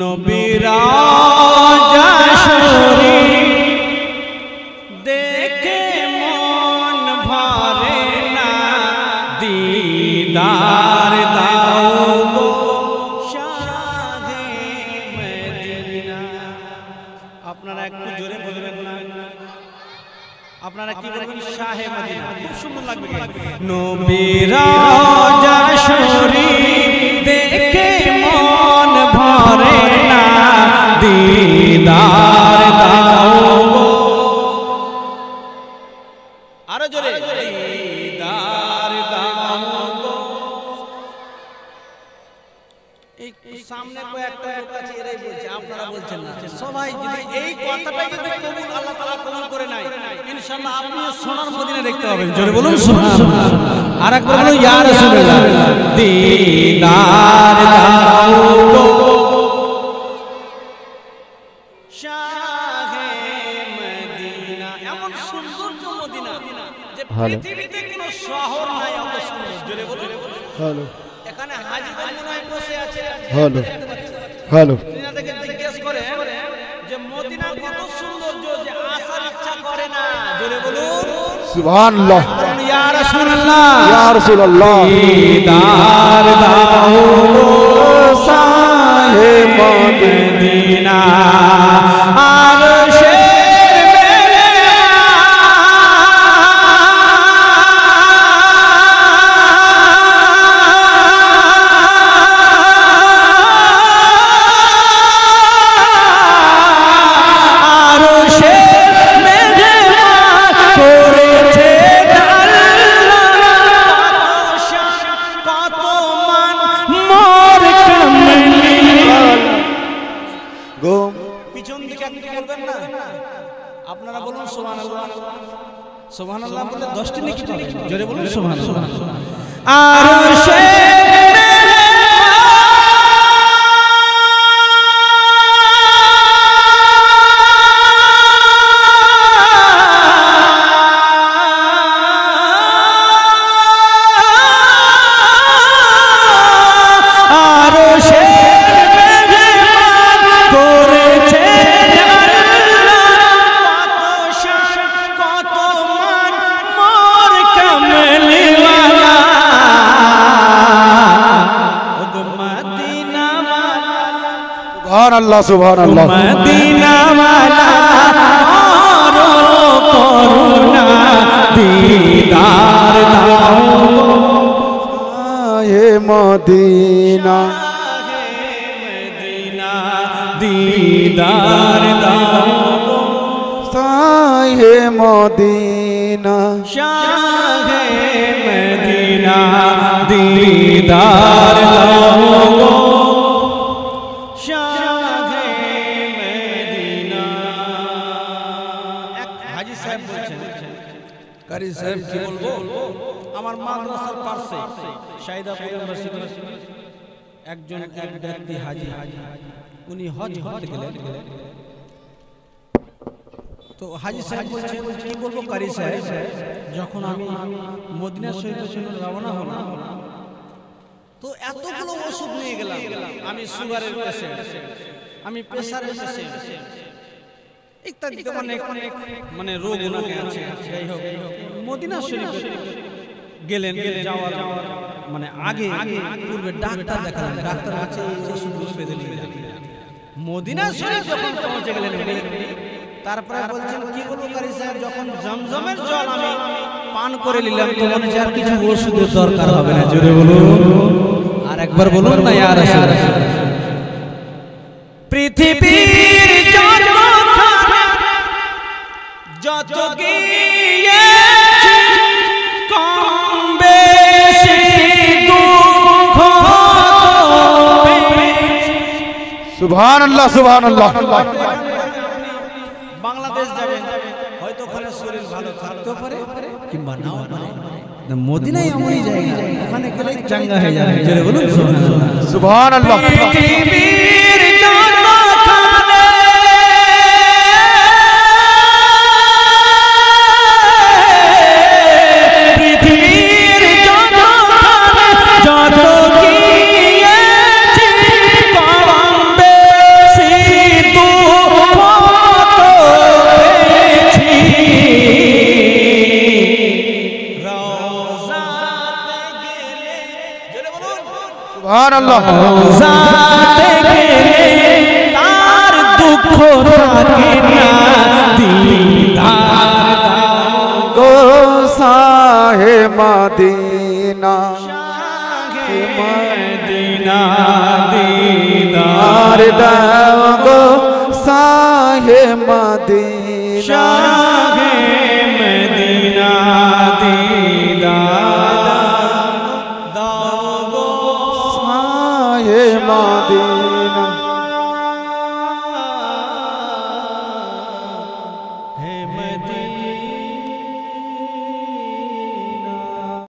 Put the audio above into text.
নবীরা যশোরী দেখে মন ভরে না, দিদার দাও গো শাহে মদিনা। আপনারা একটু জোরে বলবেন না? আপনারা কি বলবেন? শাহে মদিনা। খুব সুন্দর লাগবে। নবীরা যশোরী দেখে মন ভরে না, দিদার দাও গো। আরো জোরে, দিদার দাও গো। এই সামনে কয়েকটা লোক আছে, এরাই বলছে, আপনারা বলছেন না। সবাই যদি এই কথাটা যদি কবুল আল্লাহ তাআলা কবুল করে নেয়, ইনশাআল্লাহ আপনিও সোনার মদিনা দেখতে পাবেন। জোরে বলুন সুবহানাল্লাহ। আরেকবার বলুন ইয়া রাসূলুল্লাহ। দিদার দাও গো শাহে মদিনা। এমন সুন্দর মদিনা যে পৃথিবীতে কোনো শহর নাই এত সুন্দর। জোরে বলুন হ্যালো। এখানে হাজী বন্ধুরাই বসে আছে। Hello hello. তিনাদেরকে জিজ্ঞেস করে যে মদিনা কত সুন্দর যে আসার ইচ্ছা করে না। জোরে বলুন সুবহানাল্লাহ। ইয়া রাসূলুল্লাহ, ইয়া রাসূলুল্লাহ। দিদার দাও গো শাহে মদিনা। পিছন দিকে বলবেন না? আপনারা বলুন সুবহানাল্লাহ। সুবহানাল্লাহ বলে 10টি নেকি পাবেন। জোরে বলুন সুবহানাল্লাহ। আরশে সুবহানাল্লাহ সুবহানাল্লাহ। মদিনা ওয়ালা আরো করুণা, দিদার দাও গো শাহে মদিনা। মদিনা দিদার দাও গো শাহে মদিনা। শাহে মদিনা দিদার দাও গো শাহে মদিনা। এক হাজী সাহেব বলছেন, কারি সাহেব কি বলবো, আমার মাদ্রাসার পাশে শাহিদাপুর ইউনিভার্সিটির একজন এক ব্যক্তি হাজী, উনি হজ করতে গেলেন। তো হাজী সাহেব বলছেন, কি বলবো কারি সাহেব, যখন আমি মদিনা শরীফের জন্য রওনা হলাম তো এতগুলো ওষুধ নিয়ে গেলাম। আমি সুগারের পেশেন্ট, আমি প্রেসারের পেশেন্ট, ইত্যাদি মানে রোগ ওনাকে আছে। যাই হোক, মদিনা শরীফে গেলেন, যাওয়ার মানে আগে পূর্বে ডাক্তার দেখালেন, ডাক্তার কাছে ওষুধগুলো বেঁধে নিয়ে গেলেন। মদিনা শরীফ যখন পৌঁছে গেলেন, তারপরে বলছেন, কি বলবো কারি সাহেব, যখন জমজমের জল আমি পান করে নিলাম তো মনে হচ্ছে আর কিছু ওষুধের দরকার হবে না। জোরে বলুন আর একবার বলুন না ইয়া রাসূলুল্লাহ। পৃথিবীর যত গিয়েছি কম বেশি দুঃখ পেয়েছি। সুবহানাল্লাহ সুবহানাল্লাহ। বাংলাদেশ যাবেন, হয়তো ওখানে শরীর ভালো থাকতেও পারে কিংবা নাও পারে। মদিনাই এমনই জায়গা, ওখানে গেলে চাঙ্গা হয়ে যাবে। জোরে বলুন সুবহানাল্লাহ সুবহানাল্লাহ। পৃথিবীর যত পৃথিবীর যত সুবহান আল্লাহ রওজাতে গেলে তার দুঃখ থাকে না দিদার গো শাহে মদিনা শাহে মদিনা দিদার দাও